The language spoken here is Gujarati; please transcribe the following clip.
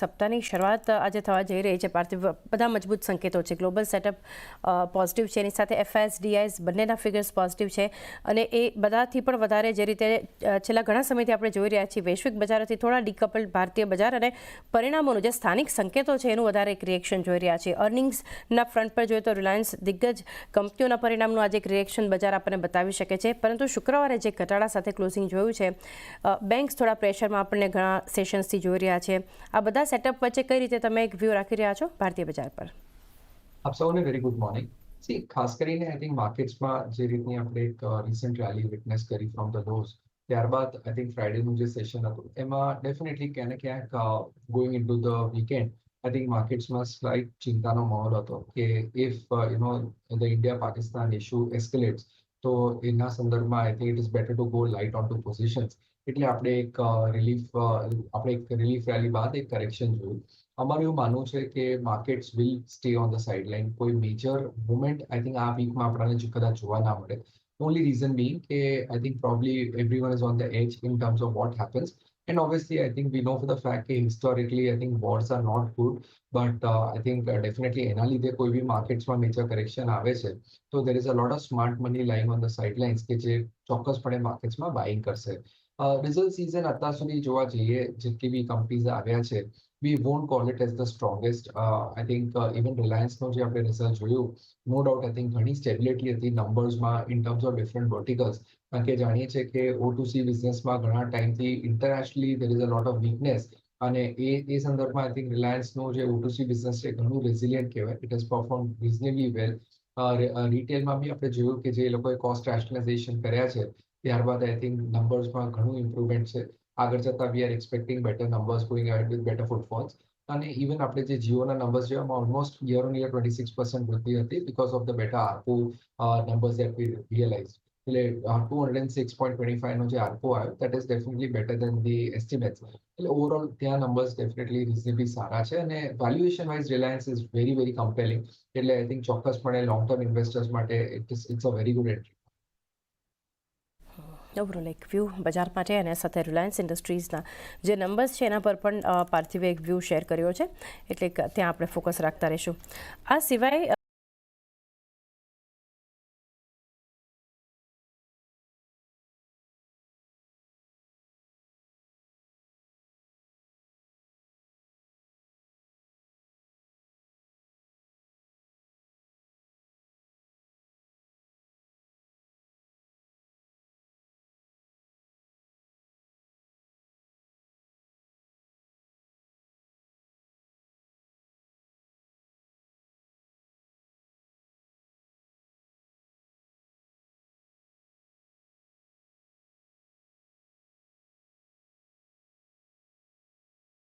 સપ્તાહની શરૂઆત આજે થવા જઈ રહી છે. પાર્થિવ, બધા મજબૂત સંકેતો છે. ગ્લોબલ સેટઅપ પોઝિટિવ છે, એની સાથે એફઆઈએસ ડીઆઈએસ બંનેના ફિગર્સ પોઝિટિવ છે અને એ બધાથી પણ વધારે જે રીતે છેલ્લા ઘણા સમયથી આપણે જોઈ રહ્યા છીએ વૈશ્વિક બજારોથી થોડા ડિકપલ્ડ ભારતીય બજાર અને પરિણામોનું જે સ્થાનિક સંકેતો છે એનું વધારે એક રિએક્શન જોઈ રહ્યા છીએ. અર્નિંગ્સના ફ્રન્ટ પર જોઈએ તો રિલાયન્સ દિગ્ગજ કંપનીઓના પરિણામનું આજે એક રિએક્શન બજાર આપણને બતાવી શકે છે, પરંતુ શુક્રવારે જે ઘટાડા સાથે ક્લોઝિંગ જોયું છે, બેંક્સ થોડા પ્રેશરમાં આપણને ઘણા સેશન્સથી જોઈ રહ્યા છે. આ બધા સેટઅપ વચ્ચે કઈ રીતે તમે એક વ્યૂ રાખી રહ્યા છો ભારતીય બજાર પર? આપ સૌને વેરી ગુડ મોર્નિંગ. સી, ખાસ કરીને આઈ થિંક માર્કેટ્સમાં જે રીતની આપણે એક રિસન્ટ રેલી વિટનેસ કરી ફ્રોમ ધ લોઝ, ત્યારબાદ આઈ થિંક ફ્રાઇડેનું જે સેશન હતું એમાં ડેફિનેટલી ક્યાંક ને ક્યાંક going into the weekend I think માર્કેટ્સમાં સ્લાઇટ ચિંતાનો માહોલ હતો કે if the India Pakistan issue escalates તો એના સંદર્ભમાં I think it is better to go light on to positions. એટલે આપણે એક રિલીફ રેલી બાદ એક કરેક્શન જોયું. અમારું એવું માનવું છે કે markets will stay on the sideline. કોઈ મેજર મુવમેન્ટ આઈ થિંક આ વીકમાં આપણને કદાચ જોવા ના મળે. ઓનલી રીઝન બીંગ કે I think probably everyone is on the edge in terms of what happens. And obviously, I think we know for the fact that historically, I think wars are not good. But I think definitely એના લીધે કોઈ બી માર્કેટ્સમાં મેજર કરેક્શન આવે છે તો there is a lot of smart money lying on the sidelines કે જે ચોક્કસપણે માર્કેટ્સમાં બાઇંગ કરશે. રિઝલ્ટ સિઝન અત્યાર સુધી જોવા જઈએ જેટલી બી કંપનીઝ આવ્યા છે, we won't call it as the strongest. I think even Relianceનો જે આપણે રિઝલ્ટ જોયું, નો ડાઉટ આઈ થિંક ઘણી સ્ટેબિલિટી હતી નંબર્સમાં in terms of different verticals. કારણ કે જાણીએ છીએ કે O2C બિઝનેસમાં ઘણા ટાઈમથી internationally there is a lot of weakness. અને એ સંદર્ભમાં આઈ થિંક રિલાયન્સનું જે O2C બિઝનેસ છે ઘણું રેઝિલિયન્ટ કહેવાય. ઇટ હેઝ પરફોર્મ રિઝનેબલી વેલ. રિટેલમાં બી આપણે જોયું કે જે લોકોએ કોસ્ટ રેશનલાઇઝેશન કર્યા છે ત્યારબાદ આઈ થિંક નંબર્સમાં ઘણું ઇમ્પ્રુવમેન્ટ છે. આગળ જતા we are expecting better numbers going ahead with better footfalls. અને ઇવન આપણે જે જીઓના નંબર્સ જોયા એમાં ઓલમોસ્ટ યર ઓન યર 26% વૃદ્ધિ હતી because of the better ARPU numbers that we realise. એટલે 206.25 નો જે આરપો આવ્યો that is definitely better than the estimates. Overall ઓવરઓલ ત્યાં નંબર્સ ડેફિનેટલી રિઝનેબલી સારા છે અને valuation wise Reliance is very very compelling. એટલે આઈ થિંક ચોક્કસપણે લોંગ ટર્મ ઇન્વેસ્ટર્સ માટે it's a very good entry. Overall એક વ્યૂ બજાર માટે અને સાથે રિલાયન્સ ઇન્ડસ્ટ્રીઝના જે નંબર્સ છે એના પર પણ પાર્થિવે એક વ્યૂ શેર કર્યો છે, એટલે ત્યાં આપણે ફોકસ રાખતા રહીશું. આ સિવાય